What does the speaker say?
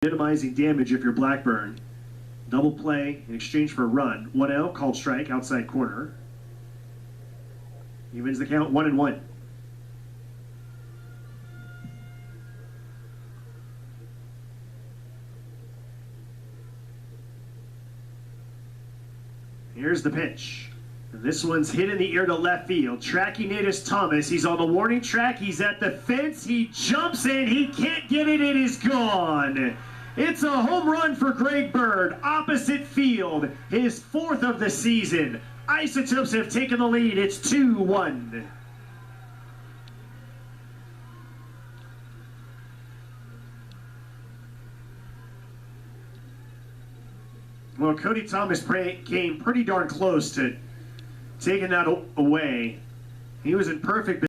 minimizing damage if you're Blackburn. Double play in exchange for a run. 1-0, called strike, outside corner. Evens the count, 1-1. Here's the pitch. And this one's hit in the air to left field. Tracking it is Thomas. He's on the warning track. He's at the fence. He jumps in. He can't get it. It is gone. It's a home run for Greg Bird. Opposite field. His 4th of the season. Isotopes have taken the lead. It's 2-1. Well, Cody Thomas came pretty darn close to taking that away. He was in perfect